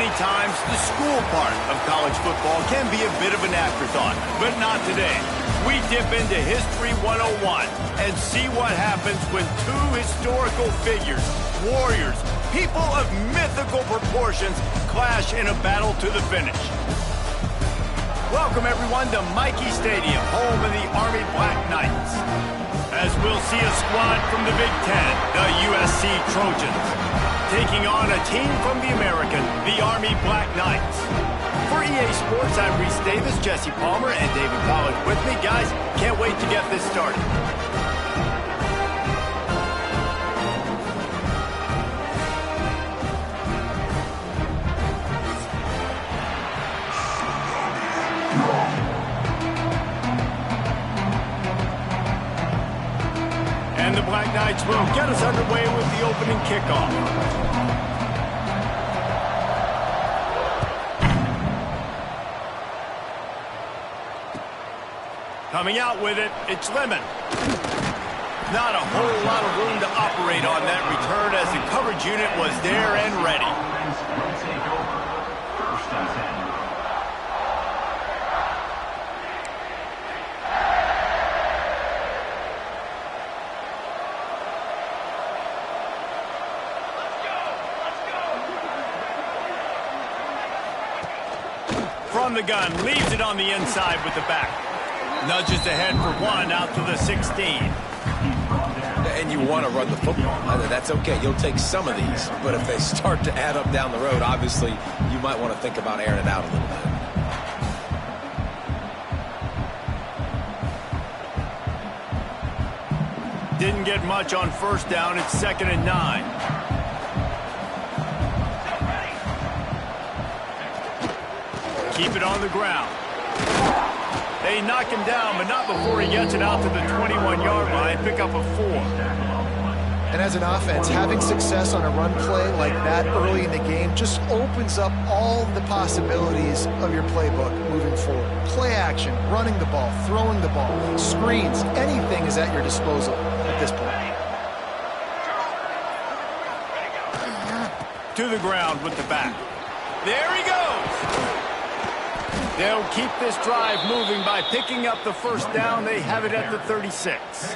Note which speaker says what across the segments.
Speaker 1: Many times, the school part of college football can be a bit of an afterthought, but not today. We dip into History 101 and see what happens when two historical figures, warriors, people of mythical proportions, clash in a battle to the finish. Welcome, everyone, to Michie Stadium, home of the Army Black Knights. As we'll see a squad from the Big Ten, the USC Trojans, taking on a team from the American, the Army Black Knights. For EA Sports, I'm Reese Davis, Jesse Palmer, and David Pollack with me. Guys, can't wait to get this started. And the Black Knights will get us underway with the opening kickoff. Coming out with it, it's Lemon. Not a whole lot of room to operate on that return as the coverage unit was there and ready. From the gun, leaves it on the inside with the back. Nudges ahead for one out to the 16.
Speaker 2: And you want to run the football. That's okay. You'll take some of these. But if they start to add up down the road, obviously, you might want to think about airing it out a little
Speaker 1: bit. Didn't get much on first down. It's 2nd and 9. Keep it on the ground. They knock him down, but not before he gets it out to the 21-yard line. Pick up a 4.
Speaker 3: And as an offense, having success on a run play like that early in the game just opens up all the possibilities of your playbook moving forward. Play action, running the ball, throwing the ball, screens, anything is at your disposal at this point.
Speaker 1: To the ground with the back. There he goes. They'll keep this drive moving by picking up the first down. They have it at the 36.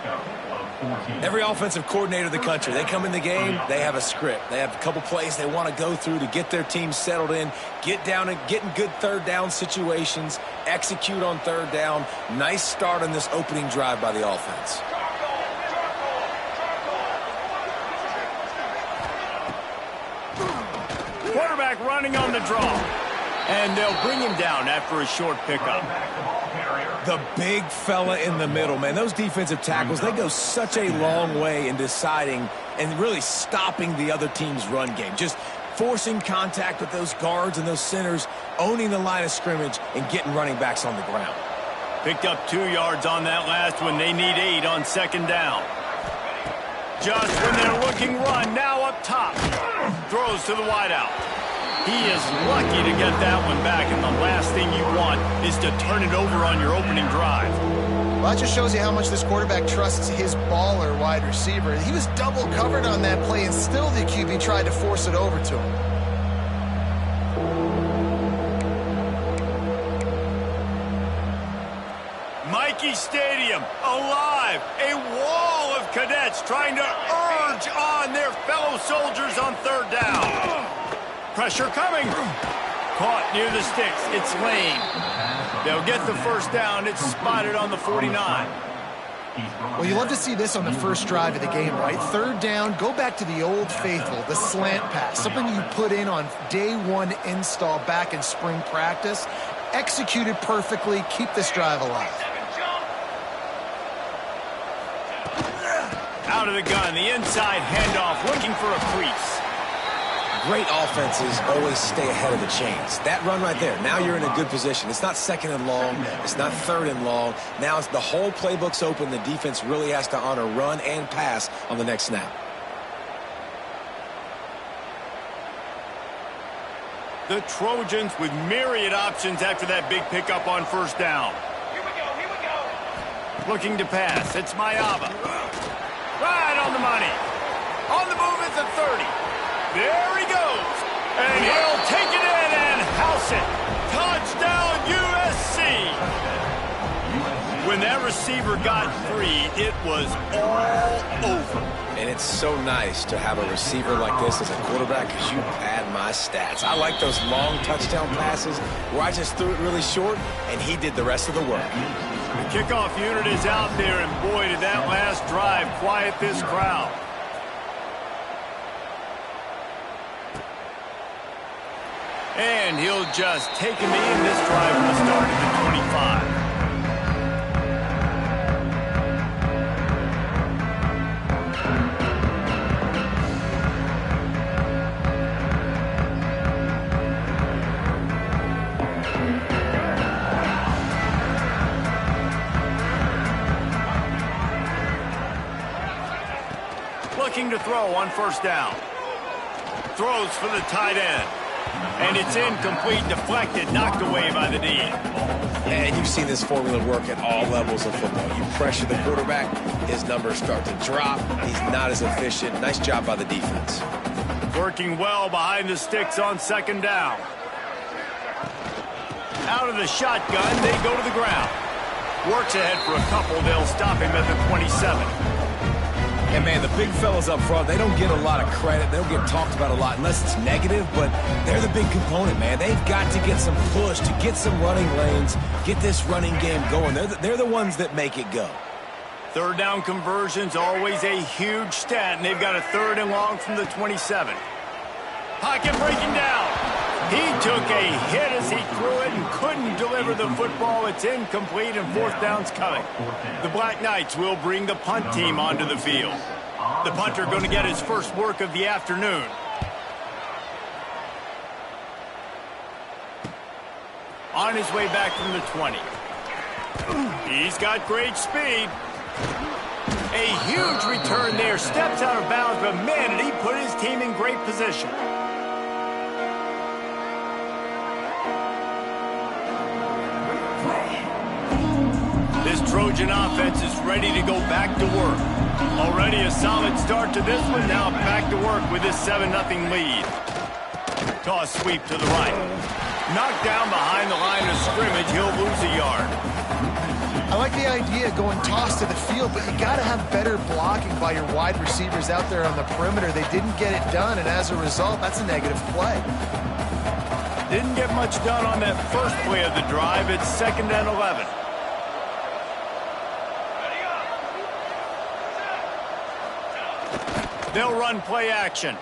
Speaker 2: Every offensive coordinator in the country, they come in the game, they have a script. They have a couple plays they want to go through to get their team settled in, get down and get in good third down situations, execute on third down. Nice start on this opening drive by the offense.
Speaker 1: Quarterback running on the draw. And they'll bring him down after a short pickup.
Speaker 2: The big fella in the middle, man. Those defensive tackles, they go such a long way in deciding and really stopping the other team's run game. Just forcing contact with those guards and those centers, owning the line of scrimmage, and getting running backs on the ground.
Speaker 1: Picked up 2 yards on that last one. They need 8 on 2nd down. Just when they're looking run, now up top. Throws to the wideout. He is lucky to get that one back, and the last thing you want is to turn it over on your opening drive.
Speaker 3: Well, that just shows you how much this quarterback trusts his baller wide receiver. He was double covered on that play, and still the QB tried to force it over to him.
Speaker 1: Michie Stadium, alive. A wall of cadets trying to urge on their fellow soldiers on third down. Pressure coming. Caught near the sticks. It's Lane. They'll get the first down. It's spotted on the 49.
Speaker 3: Well, you love to see this on the first drive of the game, right? Third down, go back to the old faithful, the slant pass, something you put in on day one install back in spring practice. Executed perfectly. Keep this drive alive.
Speaker 1: Out of the gun, the inside handoff, looking for a crease.
Speaker 2: Great offenses always stay ahead of the chains. That run right there, now you're in a good position. It's not 2nd and long. It's not 3rd and long. Now it's the whole playbook's open. The defense really has to honor run and pass on the next snap.
Speaker 1: The Trojans with myriad options after that big pickup on first down.
Speaker 4: Here we go.
Speaker 1: Looking to pass. It's Mayaba. Right on the money. On the move at the 30. There he goes. And he'll take it in When that receiver got free, it was all over.
Speaker 2: And it's so nice to have a receiver like this as a quarterback because you pad my stats. I like those long touchdown passes where I just threw it really short and he did the rest of the work.
Speaker 1: The kickoff unit is out there, and boy, did that last drive quiet this crowd. And he'll just take him in. This drive will start at the 25. Looking to throw on first down. Throws for the tight end. And it's incomplete, deflected, knocked away by the D.
Speaker 2: And you've seen this formula work at all levels of football. You pressure the quarterback, his numbers start to drop. He's not as efficient. Nice job by the defense.
Speaker 1: Working well behind the sticks on second down. Out of the shotgun, they go to the ground. Works ahead for a couple. They'll stop him at the 27.
Speaker 2: And, man, the big fellas up front, they don't get a lot of credit. They don't get talked about a lot unless it's negative, but they're the big component, man. They've got to get some push to get some running lanes, get this running game going. They're the ones that make it go.
Speaker 1: Third down conversion's always a huge stat, and they've got a third and long from the 27. Pocket breaking down. He took a hit as he threw it and couldn't deliver the football. It's incomplete, and fourth down's coming. The Black Knights will bring the punt team onto the field. The punter going to get his first work of the afternoon. On his way back from the 20. He's got great speed. A huge return there. Steps out of bounds, but man, did he put his team in great position. This Trojan offense is ready to go back to work. Already a solid start to this one. Now back to work with this 7-0 lead. Toss sweep to the right. Knocked down behind the line of scrimmage. He'll lose a yard.
Speaker 3: I like the idea of going toss to the field, but you got to have better blocking by your wide receivers out there on the perimeter. They didn't get it done, and as a result, that's a negative play.
Speaker 1: Didn't get much done on that first play of the drive. It's 2nd and 11. They'll run play action.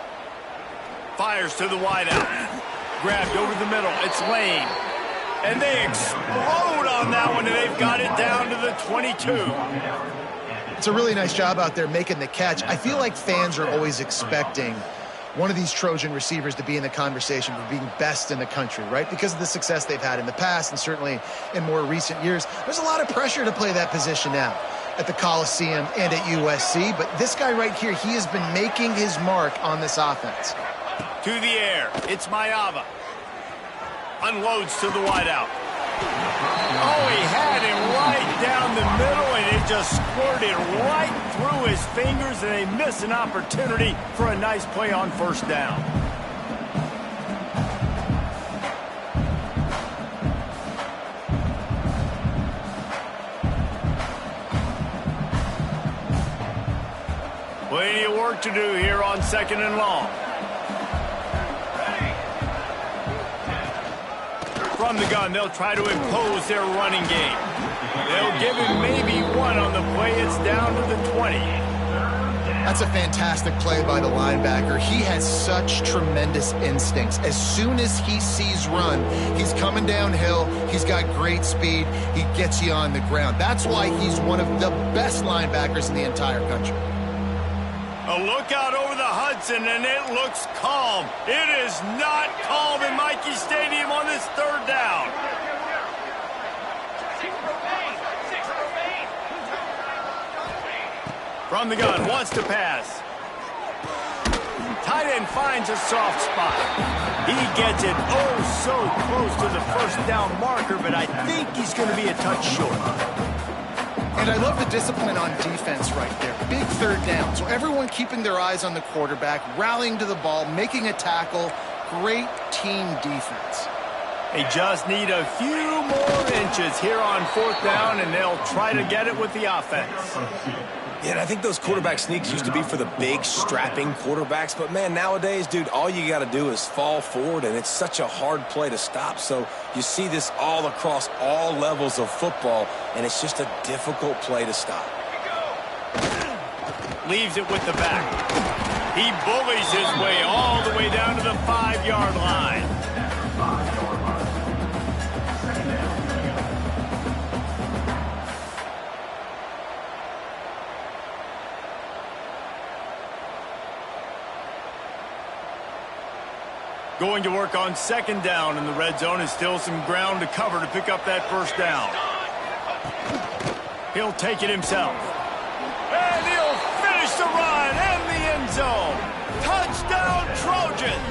Speaker 1: Fires to the wideout. Grabbed over the middle. It's Lane. And they explode on that one, and they've got it down to the 22.
Speaker 3: It's a really nice job out there making the catch. I feel like fans are always expecting one of these Trojan receivers to be in the conversation for being best in the country, right? Because of the success they've had in the past and certainly in more recent years. There's a lot of pressure to play that position now at the Coliseum and at USC, but this guy right here, he has been making his mark on this offense.
Speaker 1: To the air, it's Mayava. Unloads to the wideout. Oh, he had him right down the middle, and it just squirted right through his fingers, and they miss an opportunity for a nice play on first down. Plenty of work to do here on 2nd and long. From the gun, they'll try to impose their running game. They'll give him maybe one on the play. It's down to the 20.
Speaker 3: That's a fantastic play by the linebacker. He has such tremendous instincts. As soon as he sees run, he's coming downhill. He's got great speed. He gets you on the ground. That's why he's one of the best linebackers in the entire country.
Speaker 1: A look out over the Hudson, and it looks calm. It is not calm in Michie Stadium on this third down. From the gun, wants to pass. Tight end finds a soft spot. He gets it oh so close to the first down marker, but I think he's going to be a touch short.
Speaker 3: And I love the discipline on defense right there. Big third down. So everyone keeping their eyes on the quarterback, rallying to the ball, making a tackle. Great team defense.
Speaker 1: They just need a few more inches here on 4th down, and they'll try to get it with the offense.
Speaker 2: Yeah, and I think those quarterback sneaks used to be for the big, strapping quarterbacks. But, man, nowadays, dude, all you got to do is fall forward, and it's such a hard play to stop. So you see this all across all levels of football, and it's just a difficult play to stop.
Speaker 1: Leaves it with the back. He bullies his way all the way down to the 5-yard line. Going to work on 2nd down in the red zone, and still some ground to cover to pick up that 1st down. He'll take it himself. And he'll finish the run in the end zone. Touchdown, Trojans!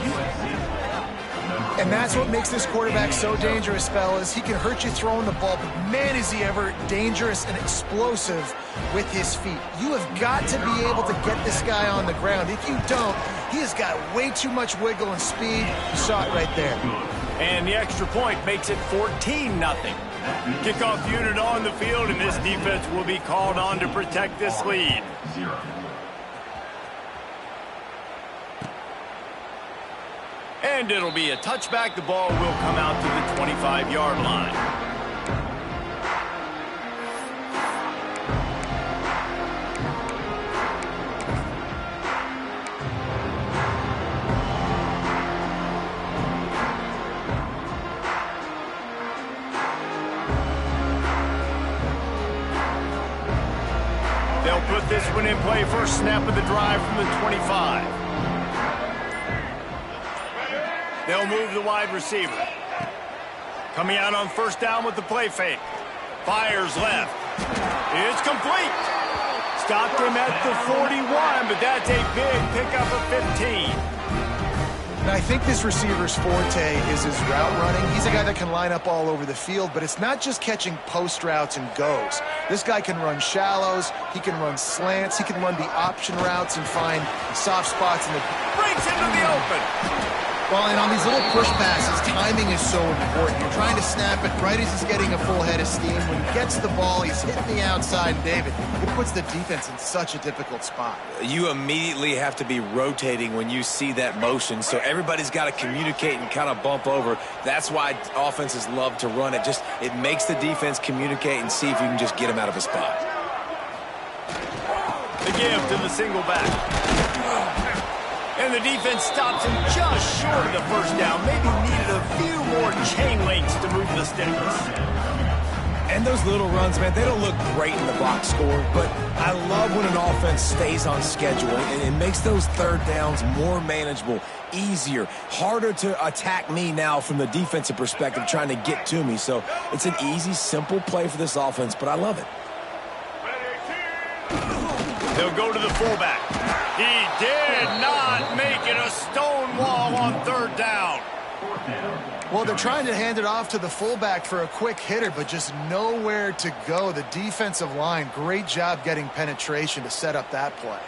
Speaker 3: And that's what makes this quarterback so dangerous, fellas. He can hurt you throwing the ball, but man, is he ever dangerous and explosive with his feet. You have got to be able to get this guy on the ground. If you don't, he has got way too much wiggle and speed. You saw it right there.
Speaker 1: And the extra point makes it 14-0. Kickoff unit on the field, and this defense will be called on to protect this lead. And it'll be a touchback. The ball will come out to the 25-yard line. They'll put this one in play. First snap of the drive from the 25. They'll move the wide receiver. Coming out on 1st down with the play fake. Fires left. It's complete. Stopped him at the 41, but that's a big pickup of 15.
Speaker 3: And I think this receiver's forte is his route running. He's a guy that can line up all over the field, but it's not just catching post routes and goes. This guy can run shallows, he can run slants, he can run the option routes and find soft spots in the...
Speaker 1: Breaks into the open.
Speaker 3: Well, and on these little push passes, timing is so important. You're trying to snap it right as he's getting a full head of steam. When he gets the ball, he's hitting the outside, and David, it puts the defense in such a difficult spot.
Speaker 2: You immediately have to be rotating when you see that motion, so everybody's got to communicate and kind of bump over. That's why offenses love to run it. Just it makes the defense communicate and see if you can just get him out of a spot.
Speaker 1: The give to the single back. And the defense stops him just short of the 1st down. Maybe needed a few more chain links to move the sticks.
Speaker 2: And those little runs, man, they don't look great in the box score, but I love when an offense stays on schedule, and it makes those 3rd downs more manageable, easier, harder to attack me now from the defensive perspective trying to get to me. So it's an easy, simple play for this offense, but I love it.
Speaker 1: They'll go to the fullback. He did not make it a stone wall on 3rd down.
Speaker 3: Well, they're trying to hand it off to the fullback for a quick hitter, but just nowhere to go. The defensive line, great job getting penetration to set up that play.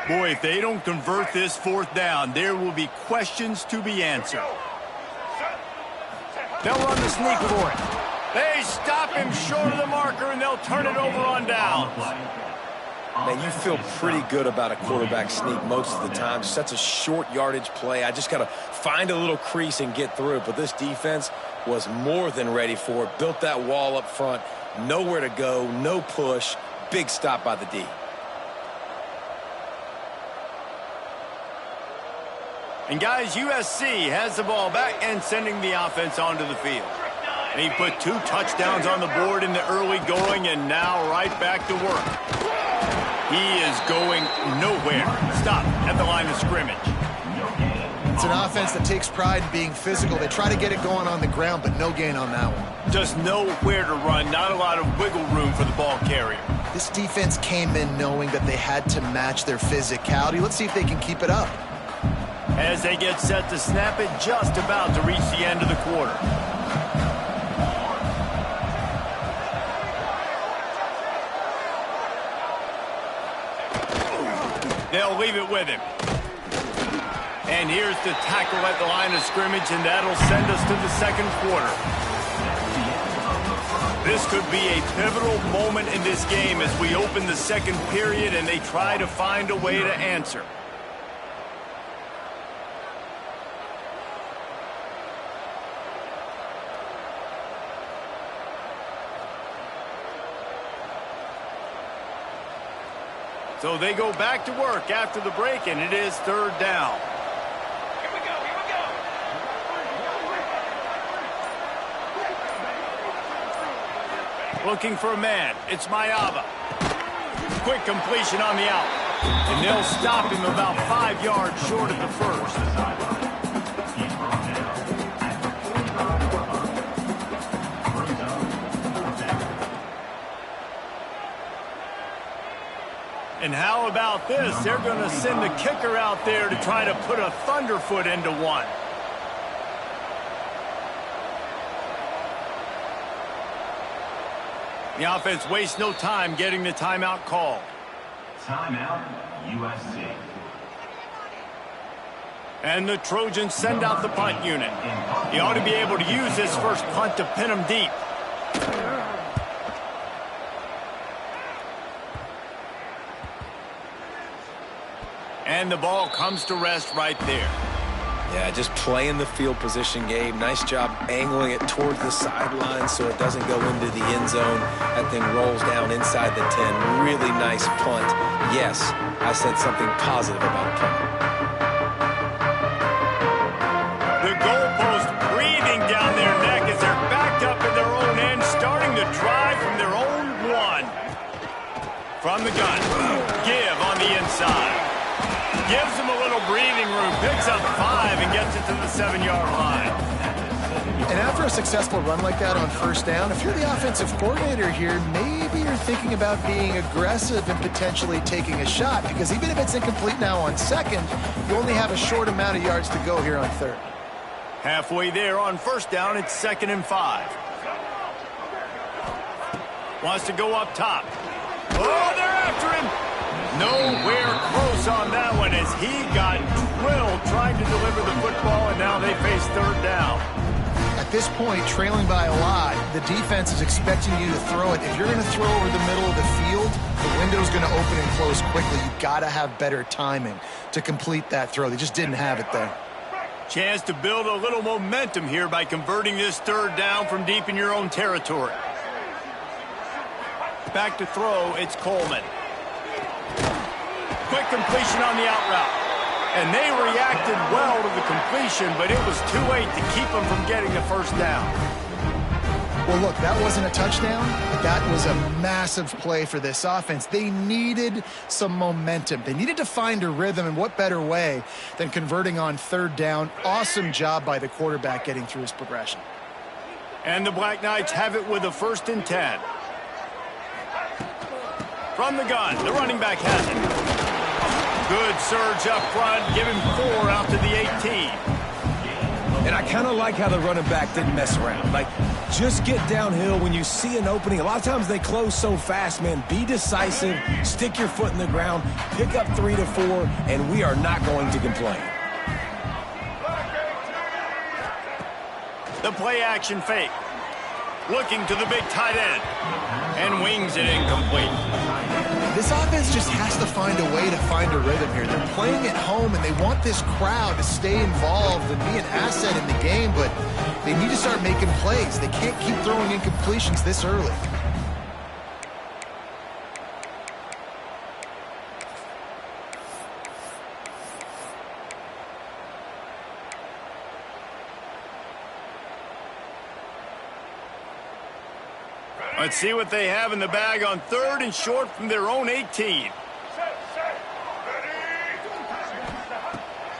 Speaker 1: Boy, if they don't convert this 4th down, there will be questions to be answered. They'll run the sneak for it. They stop him short of the marker, and they'll turn it over on downs.
Speaker 2: Man, you feel pretty good about a quarterback sneak most of the time. Such a short yardage play. I just got to find a little crease and get through it. But this defense was more than ready for it. Built that wall up front. Nowhere to go, no push. Big stop by the D.
Speaker 1: And guys, USC has the ball back and sending the offense onto the field. And he put 2 touchdowns on the board in the early going, and now right back to work. He is going nowhere. Stop at the line of scrimmage.
Speaker 3: It's an offense that takes pride in being physical. They try to get it going on the ground, but no gain on that one.
Speaker 1: Just nowhere to run. Not a lot of wiggle room for the ball carrier.
Speaker 3: This defense came in knowing that they had to match their physicality. Let's see if they can keep it up.
Speaker 1: As they get set to snap it, just about to reach the end of the quarter. They'll leave it with him. And here's the tackle at the line of scrimmage, and that'll send us to the second quarter. This could be a pivotal moment in this game as we open the second period and they try to find a way to answer. So they go back to work after the break, and it is third down.
Speaker 4: Here we go, here we go.
Speaker 1: Looking for a man. It's Mayava. Quick completion on the out. And they'll stop him about 5 yards short of the first. And how about this? They're going to send the kicker out there to try to put a thunderfoot into one. The offense wastes no time getting the timeout called.
Speaker 4: Timeout, USC.
Speaker 1: And the Trojans send out the punt unit. He ought to be able to use this first punt to pin him deep. And the ball comes to rest right there.
Speaker 2: Yeah, just playing the field position game. Nice job angling it towards the sideline so it doesn't go into the end zone. That thing rolls down inside the 10. Really nice punt. Yes, I said something positive about punting.
Speaker 1: The goalpost breathing down their neck as they're backed up in their own end, starting the drive from their own one. From the gun, give on the inside. Gives him a little breathing room, picks up 5 and gets it to the 7-yard line.
Speaker 3: And after a successful run like that on first down, if you're the offensive coordinator here, maybe you're thinking about being aggressive and potentially taking a shot, because even if it's incomplete now on second, you only have a short amount of yards to go here on third.
Speaker 1: Halfway there on first down, it's 2nd and 5. Wants to go up top. Oh, they're after him. Nowhere close on that one as he got drilled trying to deliver the football, and now they face third down.
Speaker 3: At this point, trailing by a lot, the defense is expecting you to throw it. If you're going to throw over the middle of the field, the window's going to open and close quickly. You've got to have better timing to complete that throw. They just didn't have it there.
Speaker 1: Chance to build a little momentum here by converting this third down from deep in your own territory. Back to throw, it's Coleman. Quick completion on the out route. And they reacted well to the completion, but it was too late to keep them from getting the first down.
Speaker 3: Well, look, that wasn't a touchdown, but that was a massive play for this offense. They needed some momentum. They needed to find a rhythm, and what better way than converting on third down. Awesome job by the quarterback getting through his progression.
Speaker 1: And the Black Knights have it with a 1st and 10. From the gun, the running back has it. Good surge up front, give him 4 out to the 18.
Speaker 2: And I kind of like how the running back didn't mess around. Like, just get downhill when you see an opening. A lot of times they close so fast, man. Be decisive, stick your foot in the ground, pick up 3 to 4, and we are not going to complain.
Speaker 1: The play action fake. Looking to the big tight end. And wings it incomplete.
Speaker 3: This offense just has to find a way to find a rhythm here. They're playing at home, and they want this crowd to stay involved and be an asset in the game, but they need to start making plays. They can't keep throwing incompletions this early.
Speaker 1: Let's see what they have in the bag on 3rd and short from their own 18.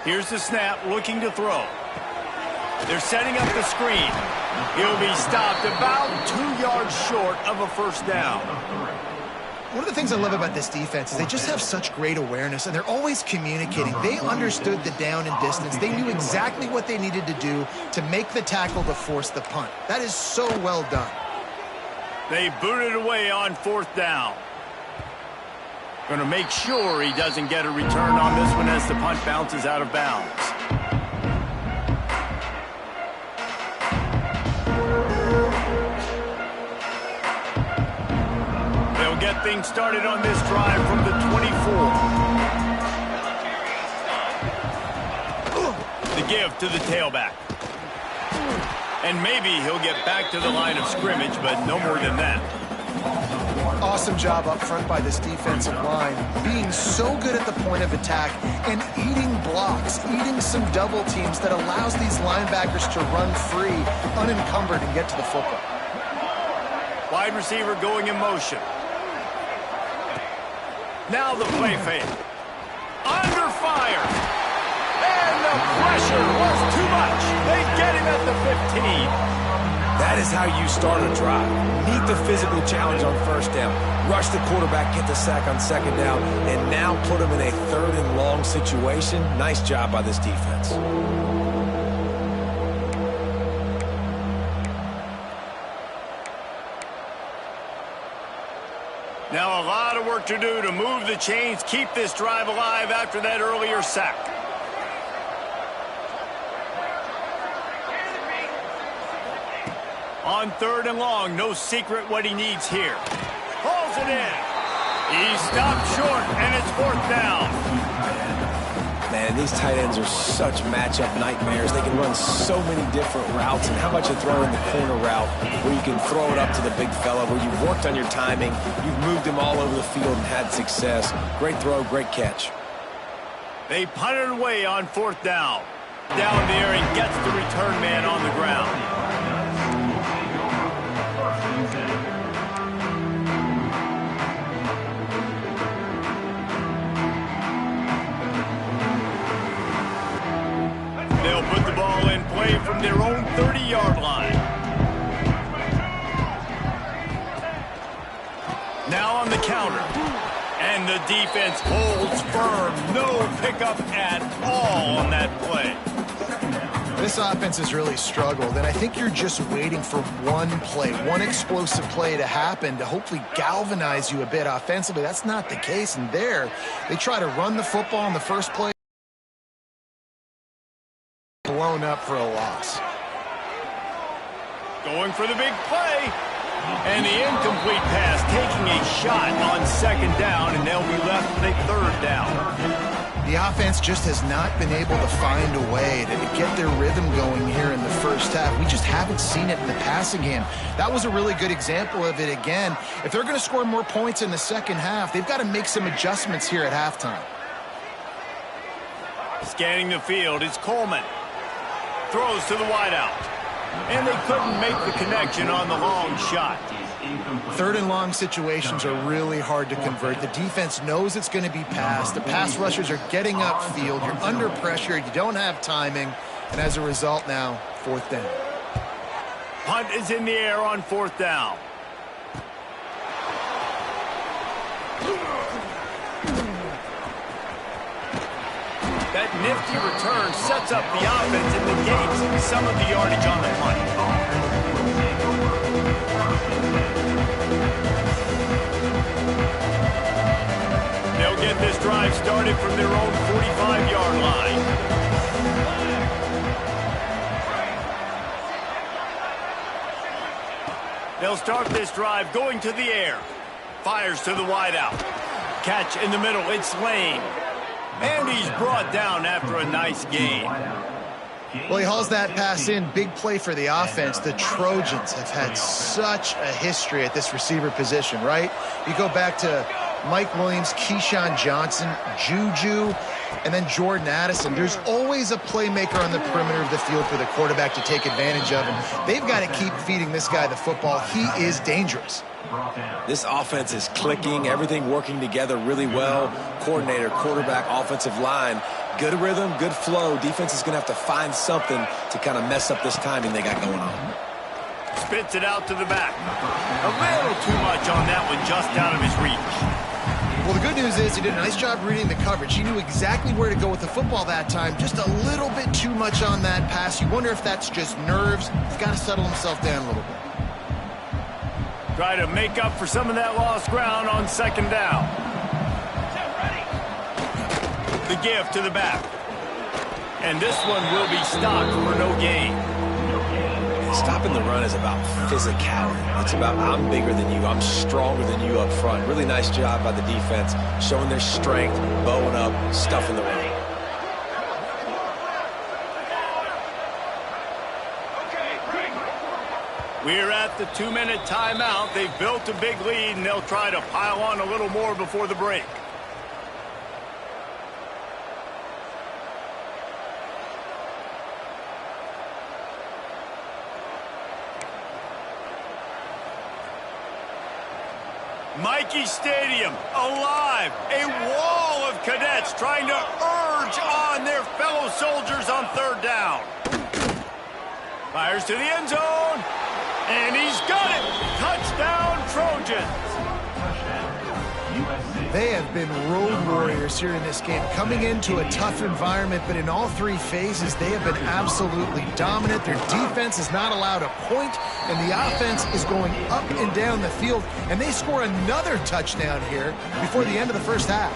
Speaker 1: Here's the snap, looking to throw. They're setting up the screen. He'll be stopped about 2 yards short of a first down.
Speaker 3: One of the things I love about this defense is they just have such great awareness, and they're always communicating. They understood the down and distance. They knew exactly what they needed to do to make the tackle to force the punt. That is so well done.
Speaker 1: They booted away on 4th down. Going to make sure he doesn't get a return on this one as the punt bounces out of bounds. They'll get things started on this drive from the 24. The give to the tailback. And maybe he'll get back to the line of scrimmage, but no more than that.
Speaker 3: Awesome job up front by this defensive line, being so good at the point of attack and eating blocks, eating some double teams that allows these linebackers to run free, unencumbered, and get to the football.
Speaker 1: Wide receiver going in motion. Now the play fake. Under fire. And the pressure was too much. They get him at the 15.
Speaker 2: That is how you start a drive. Meet the physical challenge on first down. Rush the quarterback, get the sack on second down, and now put him in a 3rd and long situation. Nice job by this defense.
Speaker 1: Now a lot of work to do to move the chains, keep this drive alive after that earlier sack. On 3rd and long, no secret what he needs here. Pulls it in. He stopped short, and it's 4th down.
Speaker 2: Man, these tight ends are such matchup nightmares. They can run so many different routes, and how about you throw in the corner route where you can throw it up to the big fella, where you've worked on your timing, you've moved him all over the field and had success. Great throw, great catch.
Speaker 1: They punt it away on 4th down. Down there and gets the return man on the ground. They'll put the ball in play from their own 30-yard line. Now on the counter. And the defense holds firm. No pickup at all on that play.
Speaker 3: This offense has really struggled, and I think you're just waiting for one play, one explosive play to happen to hopefully galvanize you a bit offensively. That's not the case, and there they try to run the football in the first play. Blown up for a loss.
Speaker 1: Going for the big play. And the incomplete pass, taking a shot on 2nd down, and they'll be left with a 3rd down.
Speaker 3: The offense just has not been able to find a way to get their rhythm going here in the first half. We just haven't seen it in the passing game. That was a really good example of it again. If they're going to score more points in the second half, they've got to make some adjustments here at halftime.
Speaker 1: Scanning the field, it's Coleman. Throws to the wideout. And they couldn't make the connection on the long shot.
Speaker 3: 3rd and long situations are really hard to convert. The defense knows it's going to be passed. The pass rushers are getting upfield. You're under pressure. You don't have timing. And as a result now, 4th down.
Speaker 1: Punt is in the air on 4th down. That nifty return sets up the offense and negates some of the yardage on the punt. They'll get this drive started from their own 45-yard line. They'll start this drive going to the air. Fires to the wideout. Catch in the middle. It's Lane. And he's brought down after a nice gain.
Speaker 3: Well, he hauls that pass in. Big play for the offense. The Trojans have had such a history at this receiver position, right? You go back to Mike Williams, Keyshawn Johnson, Juju, and then Jordan Addison. There's always a playmaker on the perimeter of the field for the quarterback to take advantage of, and they've got to keep feeding this guy the football. He is dangerous.
Speaker 2: This offense is clicking, everything working together really well. Coordinator, quarterback, offensive line, good rhythm, good flow. Defense is going to have to find something to kind of mess up this timing they got going on.
Speaker 1: Spits it out to the back. A little too much on that one, just out of his reach.
Speaker 3: Well, the good news is he did a nice job reading the coverage. He knew exactly where to go with the football that time. Just a little bit too much on that pass. You wonder if that's just nerves. He's got to settle himself down a little bit.
Speaker 1: Try to make up for some of that lost ground on 2nd down. The give to the back. And this one will be stopped for no gain.
Speaker 2: Stopping the run is about physicality. It's about I'm bigger than you. I'm stronger than you up front. Really nice job by the defense, showing their strength, bowing up, stuffing the run.
Speaker 1: We're at the 2-minute timeout. They've built a big lead, and they'll try to pile on a little more before the break. Mikey Stadium, alive. A wall of cadets trying to urge on their fellow soldiers on third down. Fires to the end zone. And he's got it. Touchdown, Trojans.
Speaker 3: They have been road warriors here in this game, coming into a tough environment, but in all three phases, they have been absolutely dominant. Their defense is not allowed a point, and the offense is going up and down the field, and they score another touchdown here before the end of the first half.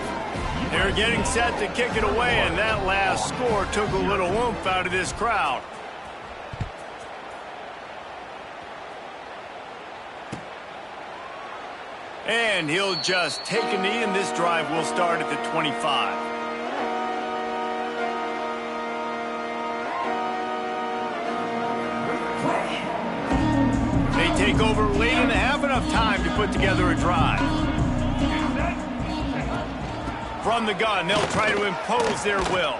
Speaker 1: They're getting set to kick it away, and that last score took a little oomph out of this crowd. And he'll just take a knee, and this drive will start at the 25. They take over late and have enough time to put together a drive. From the gun, they'll try to impose their will.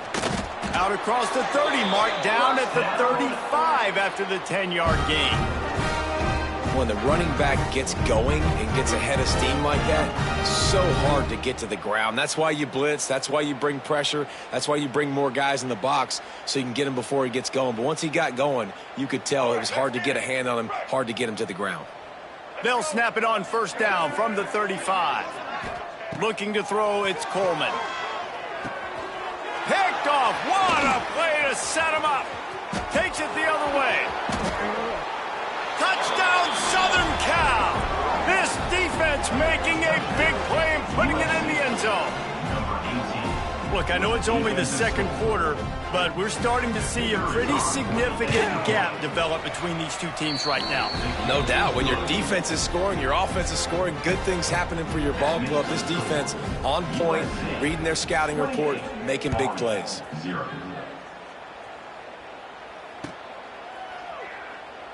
Speaker 1: Out across the 30 mark, down at the 35 after the 10-yard gain.
Speaker 2: When the running back gets going and gets ahead of steam like that, so hard to get to the ground. That's why you blitz. That's why you bring pressure. That's why you bring more guys in the box so you can get him before he gets going. But once he got going, you could tell it was hard to get a hand on him, hard to get him to the ground.
Speaker 1: They'll snap it on first down from the 35. Looking to throw, it's Coleman. Picked off. What a play to set him up. Takes it the other way. Touchdown, Southern Cal! This defense making a big play and putting it in the end zone. Look, I know it's only the second quarter, but we're starting to see a pretty significant gap develop between these two teams right now.
Speaker 2: No doubt. When your defense is scoring, your offense is scoring, good things happening for your ball club. This defense on point, reading their scouting report, making big plays.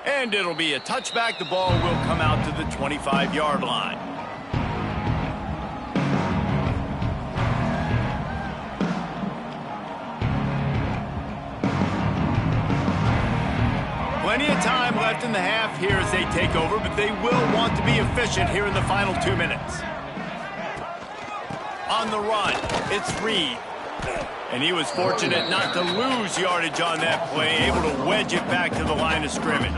Speaker 1: And it'll be a touchback. The ball will come out to the 25-yard line. Plenty of time left in the half here as they take over, but they will want to be efficient here in the final 2 minutes. On the run, it's Reed. And he was fortunate not to lose yardage on that play, able to wedge it back to the line of scrimmage.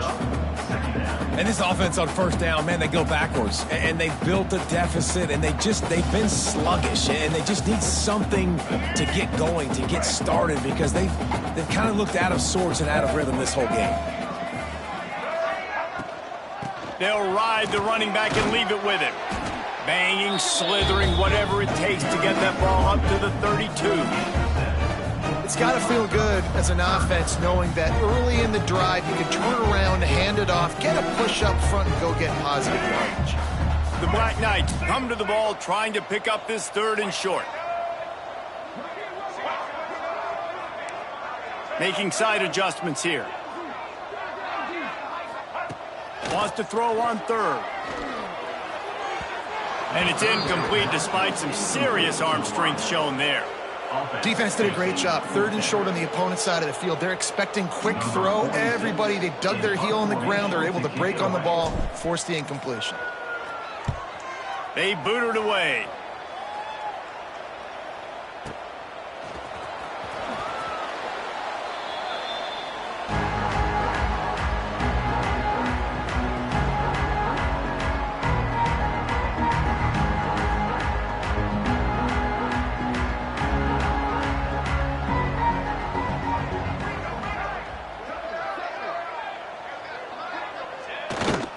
Speaker 2: And this offense on first down, man, they go backwards. And they built a deficit, and they've been sluggish. And they just need something to get going, to get started, because they've kind of looked out of sorts and out of rhythm this whole game.
Speaker 1: They'll ride the running back and leave it with him. Banging, slithering, whatever it takes to get that ball up to the 32.
Speaker 3: It's got to feel good as an offense knowing that early in the drive you can turn around, hand it off, get a push up front, and go get positive yardage.
Speaker 1: The Black Knights come to the ball trying to pick up this third and short. Making side adjustments here. Wants to throw on third. And it's incomplete despite some serious arm strength shown there.
Speaker 3: Defense did a great job. Third and short on the opponent's side of the field. They're expecting quick throw. Everybody, they dug their heel on the ground. They're able to break on the ball, force the incompletion.
Speaker 1: They boot it away.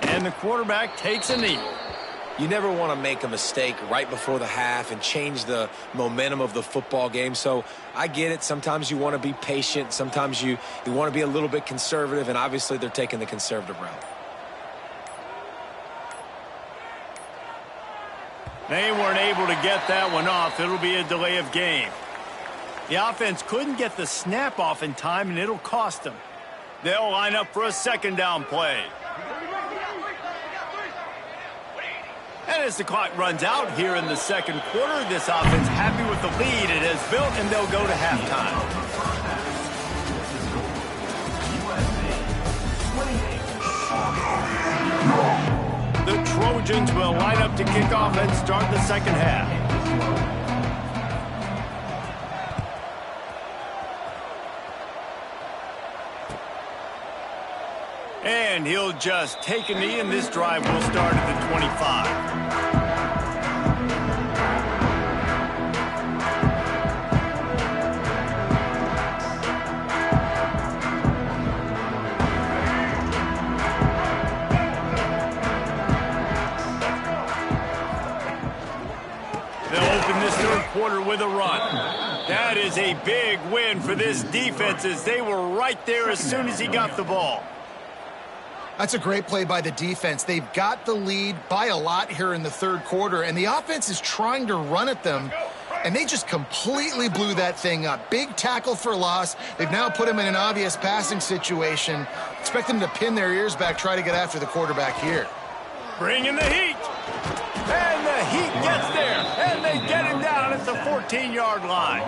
Speaker 1: And the quarterback takes a knee.
Speaker 2: You never want to make a mistake right before the half and change the momentum of the football game. So I get it. Sometimes you want to be patient. Sometimes you want to be a little bit conservative, and obviously they're taking the conservative route.
Speaker 1: They weren't able to get that one off. It'll be a delay of game. The offense couldn't get the snap off in time, and it'll cost them. They'll line up for a second down play. And as the clock runs out here in the second quarter, this offense happy with the lead it has built, and they'll go to halftime. The Trojans will line up to kick off and start the second half. And he'll just take a knee, and this drive will start at the 25. They'll open this third quarter with a run. That is a big win for this defense, as they were right there as soon as he got the ball.
Speaker 3: That's a great play by the defense. They've got the lead by a lot here in the third quarter, and the offense is trying to run at them, and they just completely blew that thing up. Big tackle for loss. They've now put him in an obvious passing situation. Expect them to pin their ears back, try to get after the quarterback here.
Speaker 1: Bring in the heat. And the heat gets there, and they get him down at the 14-yard line.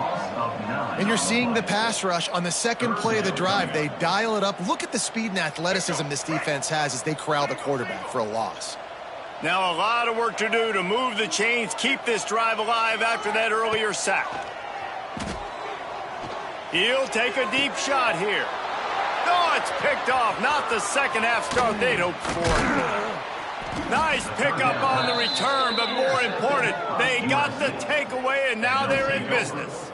Speaker 3: And you're seeing the pass rush on the second play of the drive. They dial it up. Look at the speed and athleticism this defense has as they corral the quarterback for a loss.
Speaker 1: Now a lot of work to do to move the chains, keep this drive alive after that earlier sack. He'll take a deep shot here. Oh, it's picked off. Not the second half start they'd hoped for. Nice pickup on the return, but more important, they got the takeaway, and now they're in business.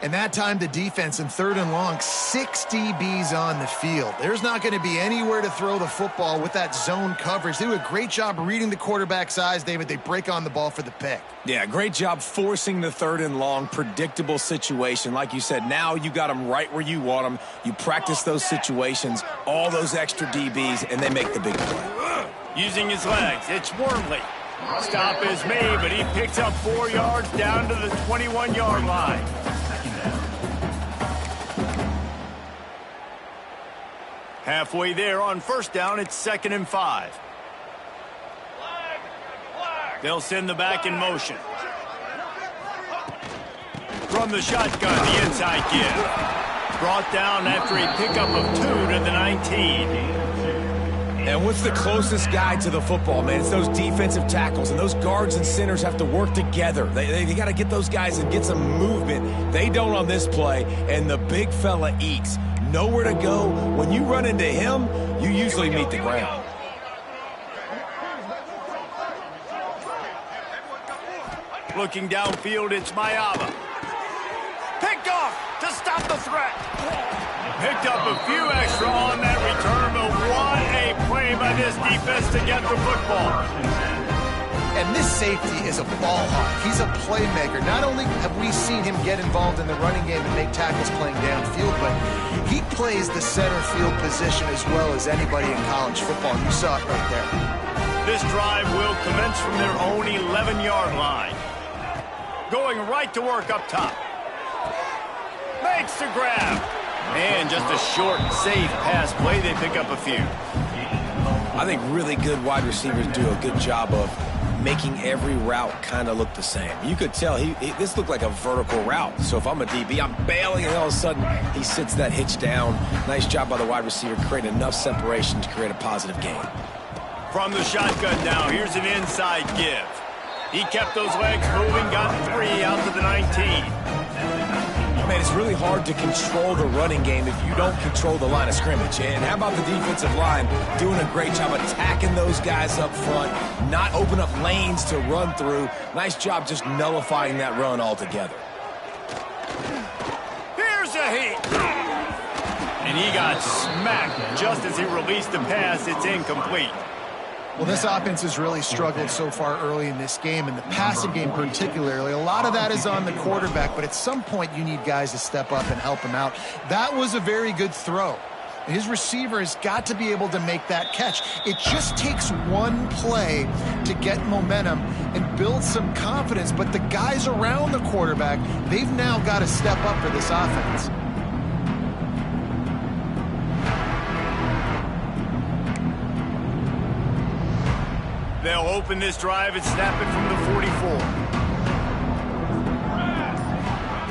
Speaker 3: And that time the defense in third and long, 6 DBs on the field. There's not going to be anywhere to throw the football with that zone coverage. They do a great job reading the quarterback's eyes, David. They break on the ball for the pick. Yeah,
Speaker 2: great job forcing the third and long, predictable situation. Like you said, now you got them right where you want them. You practice those situations, all those extra DBs, and they make the big play.
Speaker 1: Using his legs, it's Wormley. Stop is made, but he picks up 4 yards down to the 21-yard line. Halfway there on first down, it's 2nd and 5. They'll send the back in motion. From the shotgun, the inside give. Brought down after a pickup of 2 to the 19.
Speaker 2: And what's the closest guy to the football, man? It's those defensive tackles, and those guards and centers have to work together. They got to get those guys and get some movement. They don't on this play, and the big fella eats. Nowhere to go. When you run into him, you usually meet the ground.
Speaker 1: Looking downfield, it's Mayava. Picked off to stop the threat. Picked up a few extra on that return, but what a play by this defense to get the football.
Speaker 3: And this safety is a ball hawk. He's a playmaker. Not only have we seen him get involved in the running game and make tackles playing downfield, but he plays the center field position as well as anybody in college football. You saw it right there.
Speaker 1: This drive will commence from their own 11-yard line. Going right to work up top. Makes the grab. And just a short, safe pass play. They pick up a few.
Speaker 2: I think really good wide receivers do a good job of making every route kind of look the same. You could tell this looked like a vertical route. So if I'm a DB, I'm bailing, and all of a sudden he sits that hitch down. Nice job by the wide receiver, create enough separation to create a positive gain.
Speaker 1: From the shotgun now, here's an inside give. He kept those legs moving, got 3 out to the 19.
Speaker 2: Man, it's really hard to control the running game if you don't control the line of scrimmage. And how about the defensive line doing a great job attacking those guys up front, not open up lanes to run through. Nice job just nullifying that run altogether.
Speaker 1: Here's a heat. And he got smacked just as he released the pass. It's incomplete.
Speaker 3: Well, this offense has really struggled so far early in this game, and the passing game particularly. A lot of that is on the quarterback, but at some point you need guys to step up and help him out. That was a very good throw. His receiver has got to be able to make that catch. It just takes one play to get momentum and build some confidence, but the guys around the quarterback, they've now got to step up for this offense.
Speaker 1: They'll open this drive and snap it from the 44.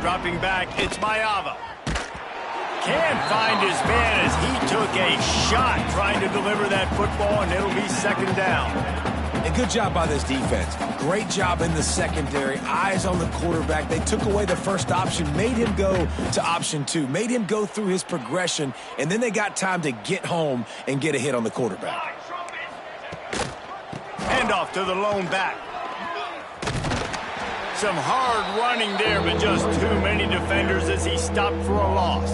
Speaker 1: Dropping back, it's Mayava. Can't find his man as he took a shot trying to deliver that football, and it'll be second down.
Speaker 2: And good job by this defense. Great job in the secondary. Eyes on the quarterback. They took away the first option, made him go to option 2, made him go through his progression, and then they got time to get home and get a hit on the quarterback.
Speaker 1: Handoff to the lone back. Some hard running there, but just too many defenders as he stopped for a loss.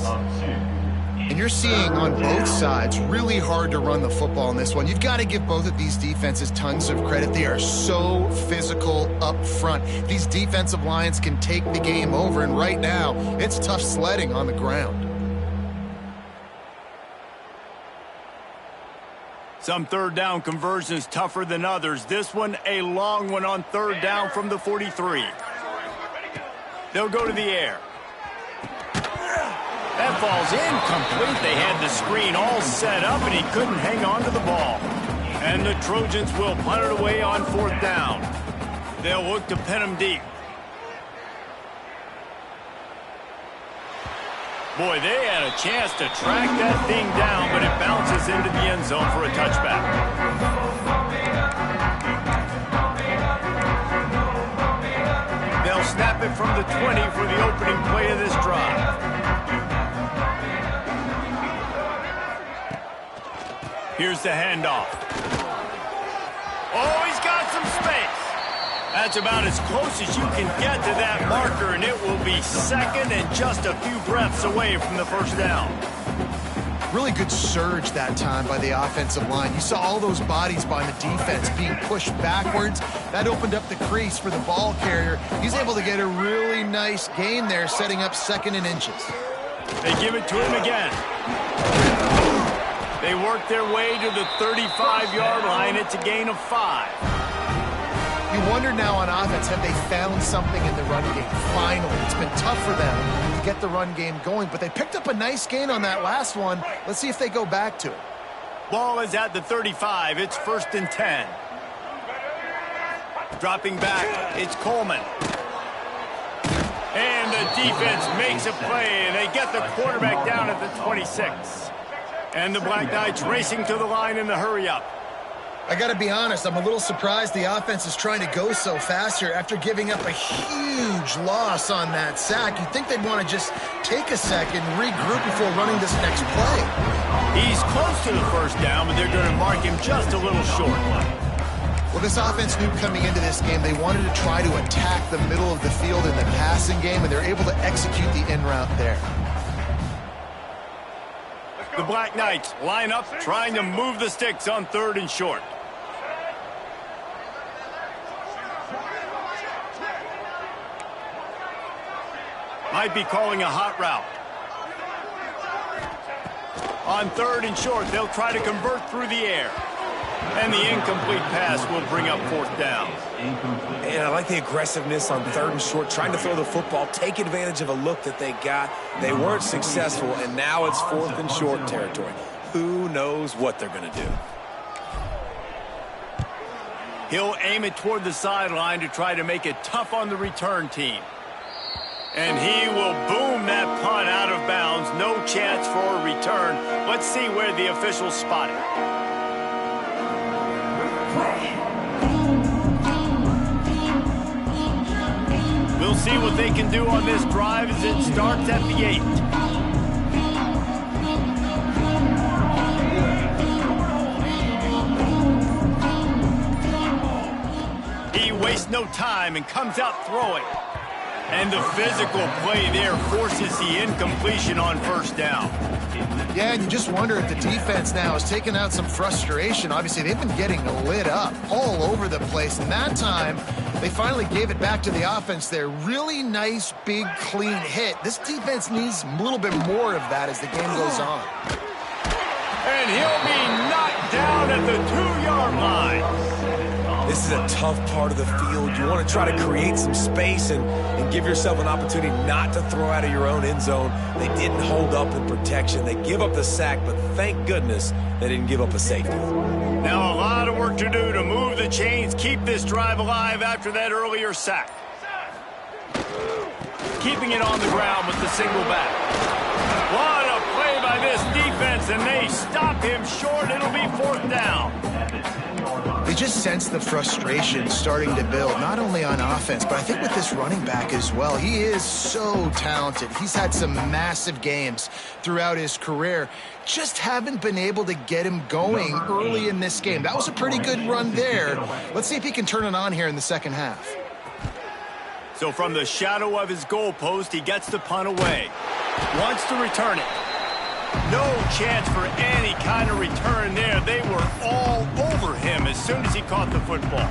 Speaker 3: And you're seeing on both sides really hard to run the football in this one. You've got to give both of these defenses tons of credit. They are so physical up front. These defensive lines can take the game over, and right now it's tough sledding on the ground.
Speaker 1: Some third down conversions tougher than others. This one, a long one on third down from the 43. They'll go to the air. That ball's incomplete. They had the screen all set up, and he couldn't hang on to the ball. And the Trojans will punt it away on fourth down. They'll look to pin him deep. Boy, they had a chance to track that thing down, but it bounces into the end zone for a touchback. They'll snap it from the 20 for the opening play of this drive. Here's the handoff. Oh, he's got some space. That's about as close as you can get to that marker, and it will be second and just a few breaths away from the first down.
Speaker 3: Really good surge that time by the offensive line. You saw all those bodies by the defense being pushed backwards. That opened up the crease for the ball carrier. He's able to get a really nice gain there, setting up second and inches.
Speaker 1: They give it to him again. They work their way to the 35-yard line. It's a gain of 5.
Speaker 3: You wonder now on offense, have they found something in the run game? Finally, it's been tough for them to get the run game going, but they picked up a nice gain on that last one. Let's see if they go back to it.
Speaker 1: Ball is at the 35. It's 1st and 10. Dropping back, it's Coleman. And the defense makes a play, and they get the quarterback down at the 26. And the Black Knights racing to the line in the hurry-up.
Speaker 3: I got to be honest, I'm a little surprised the offense is trying to go so fast here after giving up a huge loss on that sack. You'd think they'd want to just take a second, regroup before running this next play.
Speaker 1: He's close to the first down, but they're going to mark him just a little short.
Speaker 3: Well, this offense knew coming into this game they wanted to try to attack the middle of the field in the passing game, and they're able to execute the in route there.
Speaker 1: The Black Knights line up, trying to move the sticks on 3rd and short. Might be calling a hot route. On 3rd and short, they'll try to convert through the air. And the incomplete pass will bring up 4th down.
Speaker 2: And I like the aggressiveness on 3rd and short, trying to throw the football, take advantage of a look that they got. They weren't successful, and now it's 4th and short territory. Who knows what they're going to do?
Speaker 1: He'll aim it toward the sideline to try to make it tough on the return team. And he will boom that punt out of bounds. No chance for a return. Let's see where the officials spot it. We'll see what they can do on this drive as it starts at the 8. He wastes no time and comes out throwing. And the physical play there forces the incompletion on first down.
Speaker 3: Yeah, and you just wonder if the defense now is taking out some frustration. Obviously, they've been getting lit up all over the place. And that time, they finally gave it back to the offense there. Really nice, big, clean hit. This defense needs a little bit more of that as the game goes on.
Speaker 1: And he'll be knocked down at the 2-yard line.
Speaker 2: This is a tough part of the field. You want to try to create some space and give yourself an opportunity not to throw out of your own end zone. They didn't hold up in protection. They give up the sack, but thank goodness they didn't give up a safety.
Speaker 1: Now a lot of work to do to move the chains, keep this drive alive after that earlier sack. Keeping it on the ground with the single back. What a play by this defense, and they stop him short. It'll be 4th down.
Speaker 3: They just sense the frustration starting to build, not only on offense, but I think with this running back as well. He is so talented. He's had some massive games throughout his career. Just haven't been able to get him going early in this game. That was a pretty good run there. Let's see if he can turn it on here in the second half.
Speaker 1: So from the shadow of his goalpost, he gets the punt away. Wants to return it. No chance for any kind of return there. They were all over him as soon as he caught the football.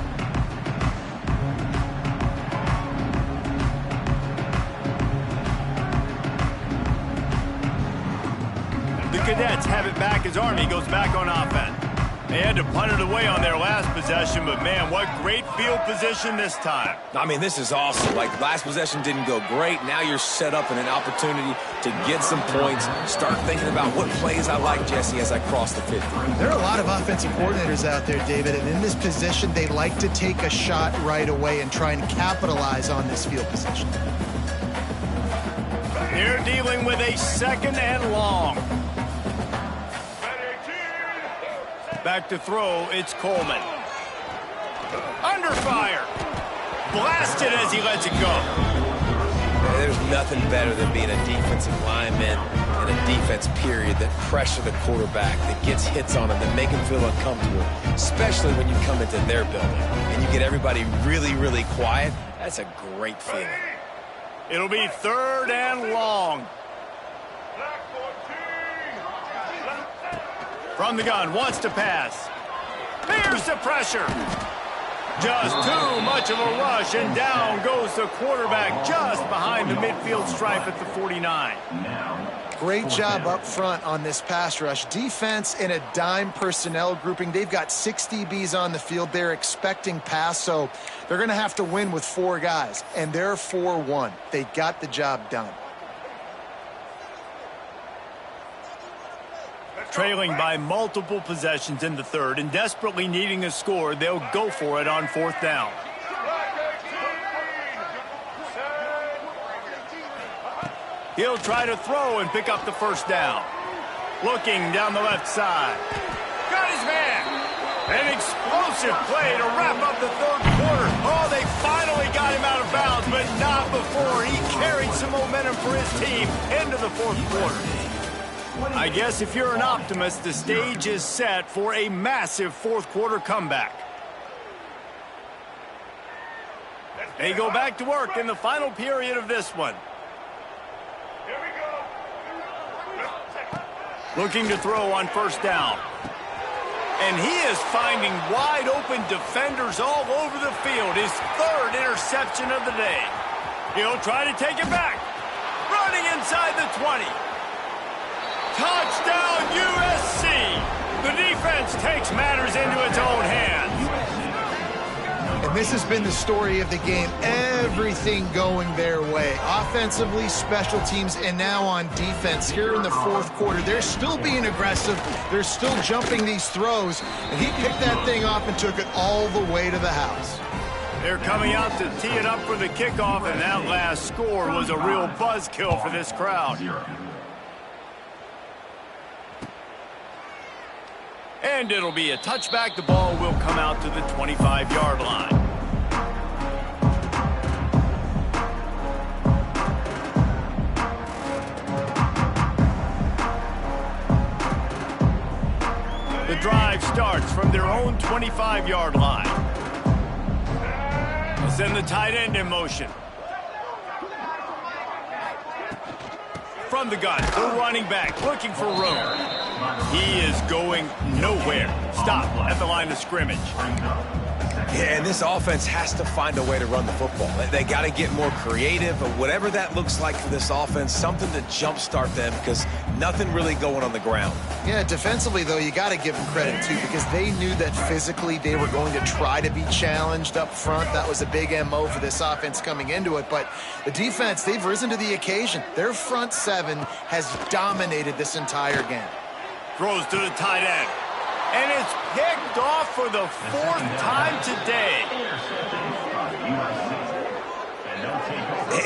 Speaker 1: The Cadets have it back as Army goes back on offense. They had to punt it away on their last possession, but man, what great field position this time.
Speaker 2: I mean, this is awesome. Like, last possession didn't go great. Now you're set up in an opportunity to get some points. Start thinking about what plays I like, Jesse, as I cross the 50.
Speaker 3: There are a lot of offensive coordinators out there, David, and in this position, they like to take a shot right away and try and capitalize on this field position.
Speaker 1: They're dealing with a 2nd and long. Back to throw, it's Coleman. Under fire. Blasted as he lets it go.
Speaker 2: There's nothing better than being a defensive lineman in a defense period that pressure the quarterback, that gets hits on him, that make him feel uncomfortable, especially when you come into their building and you get everybody really, really quiet. That's a great feeling.
Speaker 1: It'll be 3rd and long. From the gun, wants to pass. Here's the pressure. Just too much of a rush, and down goes the quarterback just behind the midfield stripe at the 49.
Speaker 3: Great job up front on this pass rush. Defense in a dime personnel grouping. They've got 6 DBs on the field. They're expecting pass, so they're going to have to win with 4 guys, and they're 4-1. They got the job done.
Speaker 1: Trailing by multiple possessions in the 3rd and desperately needing a score, they'll go for it on 4th down. He'll try to throw and pick up the 1st down. Looking down the left side. Got his man. An explosive play to wrap up the 3rd quarter. Oh, they finally got him out of bounds, but not before he carried some momentum for his team into the 4th quarter. I guess if you're an optimist, the stage is set for a massive 4th quarter comeback. They go back to work in the final period of this one. Looking to throw on 1st down. And he is finding wide open defenders all over the field. His 3rd interception of the day. He'll try to take it back. Running inside the 20. Touchdown, USC! The defense takes matters into its own hands.
Speaker 3: And this has been the story of the game. Everything going their way. Offensively, special teams, and now on defense here in the 4th quarter. They're still being aggressive. They're still jumping these throws. And he picked that thing off and took it all the way to the house.
Speaker 1: They're coming out to tee it up for the kickoff, and that last score was a real buzzkill for this crowd. And it'll be a touchback. The ball will come out to the 25-yard line. The drive starts from their own 25-yard line. They'll send the tight end in motion. From the gun, the running back looking for room. He is going nowhere. Stop at the line of scrimmage.
Speaker 2: Yeah, and this offense has to find a way to run the football. They got to get more creative, but whatever that looks like for this offense, something to jumpstart them because nothing really going on the ground.
Speaker 3: Yeah, defensively, though, you got to give them credit, too, because they knew that physically they were going to try to be challenged up front. That was a big MO for this offense coming into it. But the defense, they've risen to the occasion. Their front seven has dominated this entire game.
Speaker 1: Throws to the tight end. And it's picked off for the fourth time today.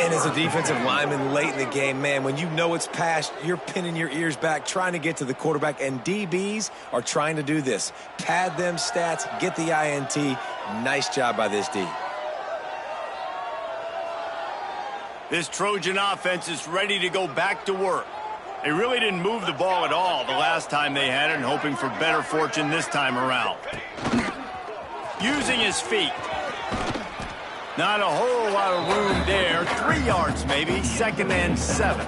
Speaker 2: And as a defensive lineman late in the game, man, when you know it's past, you're pinning your ears back, trying to get to the quarterback, and DBs are trying to do this. Pad them stats, get the INT. Nice job by this D.
Speaker 1: This Trojan offense is ready to go back to work. They really didn't move the ball at all the last time they had it, and hoping for better fortune this time around. Using his feet. Not a whole lot of room there. 3 yards maybe, 2nd and 7.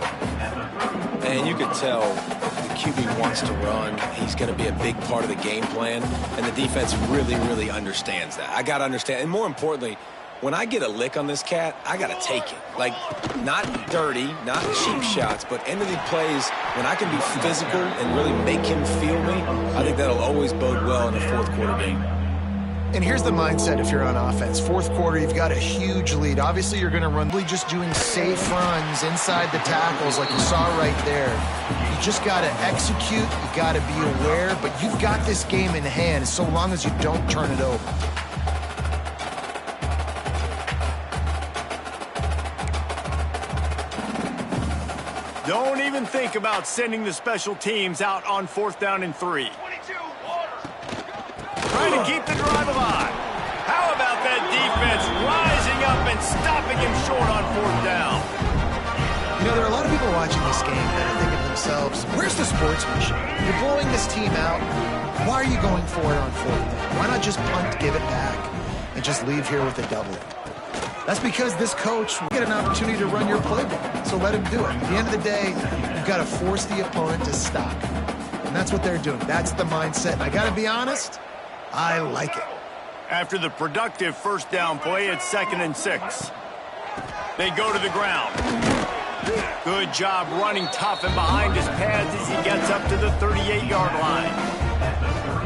Speaker 2: And you could tell the QB wants to run. He's going to be a big part of the game plan, and the defense really, really understands that. I got to understand, and more importantly, when I get a lick on this cat, I got to take it. Like, not dirty, not cheap shots, but end of the plays, when I can be physical and really make him feel me, I think that'll always bode well in a fourth quarter game.
Speaker 3: And here's the mindset if you're on offense. Fourth quarter, you've got a huge lead. Obviously, you're going to run, just doing safe runs inside the tackles like you saw right there. You just got to execute. You got to be aware, but you've got this game in hand so long as you don't turn it over.
Speaker 1: Don't even think about sending the special teams out on 4th down and 3. Trying to keep the drive alive. How about that defense rising up and stopping him short on 4th down?
Speaker 3: You know, there are a lot of people watching this game that are thinking to themselves, where's the sportsmanship? You're blowing this team out. Why are you going for it on 4th down? Why not just punt, give it back, and just leave here with a double? That's because this coach will get an opportunity to run your playbook, so let him do it. At the end of the day, you've got to force the opponent to stop. And that's what they're doing. That's the mindset. And I got to be honest, I like it.
Speaker 1: After the productive 1st down play, it's 2nd and 6. They go to the ground. Good job running tough and behind his pads as he gets up to the 38-yard line.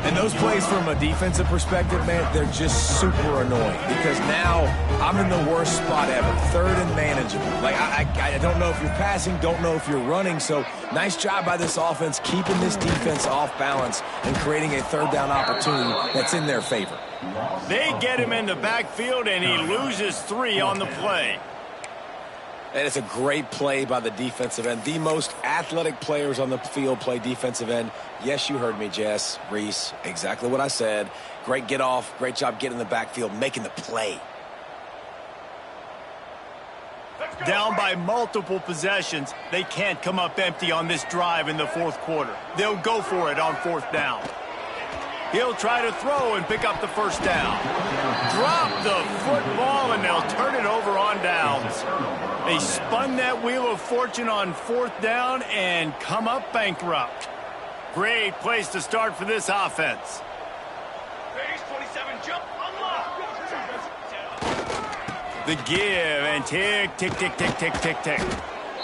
Speaker 2: And those plays from a defensive perspective, man, they're just super annoying because now I'm in the worst spot ever, 3rd and manageable. Like, I don't know if you're passing, don't know if you're running, so nice job by this offense keeping this defense off balance and creating a 3rd down opportunity that's in their favor.
Speaker 1: They get him in the backfield, and he loses 3 on the play.
Speaker 2: And it's a great play by the defensive end. The most athletic players on the field play defensive end. Yes, you heard me, Jess, Reese, exactly what I said. Great get off, great job getting in the backfield, making the play.
Speaker 1: Down by multiple possessions, they can't come up empty on this drive in the 4th quarter. They'll go for it on 4th down. He'll try to throw and pick up the 1st down. Drop the football, and they'll turn it over on downs. They spun that wheel of fortune on 4th down and come up bankrupt. Great place to start for this offense.
Speaker 4: Phase 27 jump unlocked.
Speaker 1: The give and tick, tick, tick, tick, tick, tick, tick.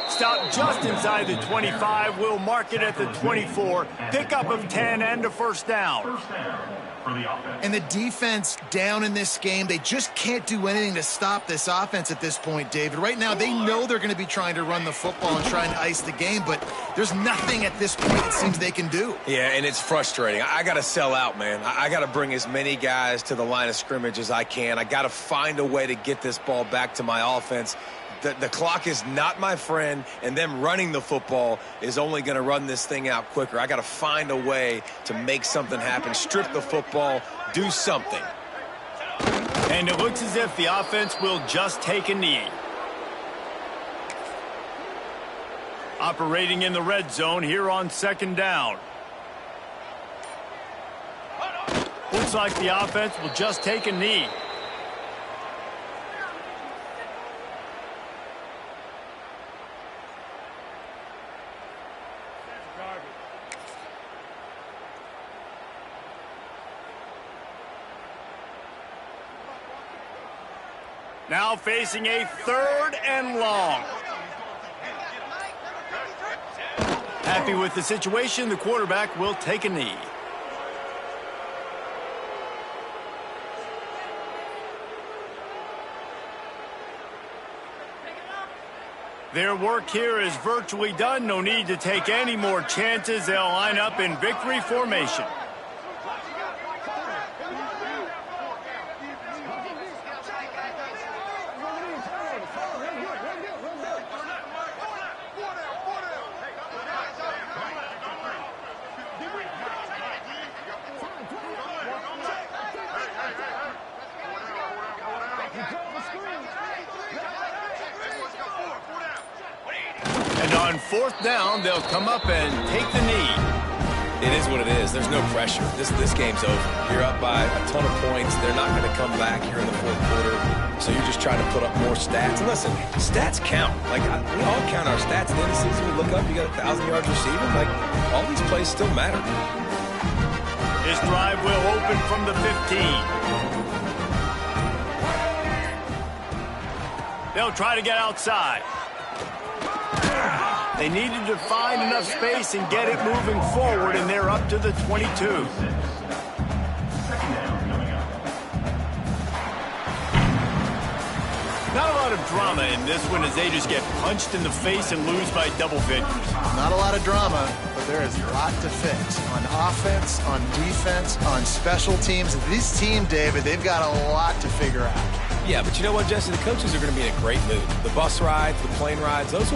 Speaker 1: Stop just inside the 25. We'll mark it at the 24. Pickup of 10 and a 1st down.
Speaker 3: And the defense down in this game, they just can't do anything to stop this offense at this point, David. Right now, they know they're going to be trying to run the football and trying to ice the game, but there's nothing at this point it seems they can do.
Speaker 2: Yeah, and it's frustrating. I got to sell out, man. I got to bring as many guys to the line of scrimmage as I can. I got to find a way to get this ball back to my offense. The clock is not my friend, and them running the football is only going to run this thing out quicker. I got to find a way to make something happen, strip the football, do something.
Speaker 1: And it looks as if the offense will just take a knee. Operating in the red zone here on 2nd down. Looks like the offense will just take a knee. Now facing a 3rd and long. Happy with the situation, the quarterback will take a knee. Their work here is virtually done. No need to take any more chances. They'll line up in victory formation. And on 4th down, they'll come up and take the knee.
Speaker 2: It is what it is. There's no pressure. This game's over. You're up by a ton of points. They're not going to come back here in the 4th quarter. So you're just trying to put up more stats. And listen, stats count. Like, we all count our stats. At the end of the season, we look up, you got 1,000 yards receiving. Like, all these plays still matter.
Speaker 1: This drive will open from the 15. They'll try to get outside. They needed to find enough space and get it moving forward, and they're up to the 22. Not a lot of drama in this one as they just get punched in the face and lose by double figures.
Speaker 3: Not a lot of drama, but there is a lot to fix. On offense, on defense, on special teams. This team, David, they've got a lot to figure out.
Speaker 2: Yeah, but you know what, Jesse? The coaches are going to be in a great mood. The bus rides, the plane rides, those will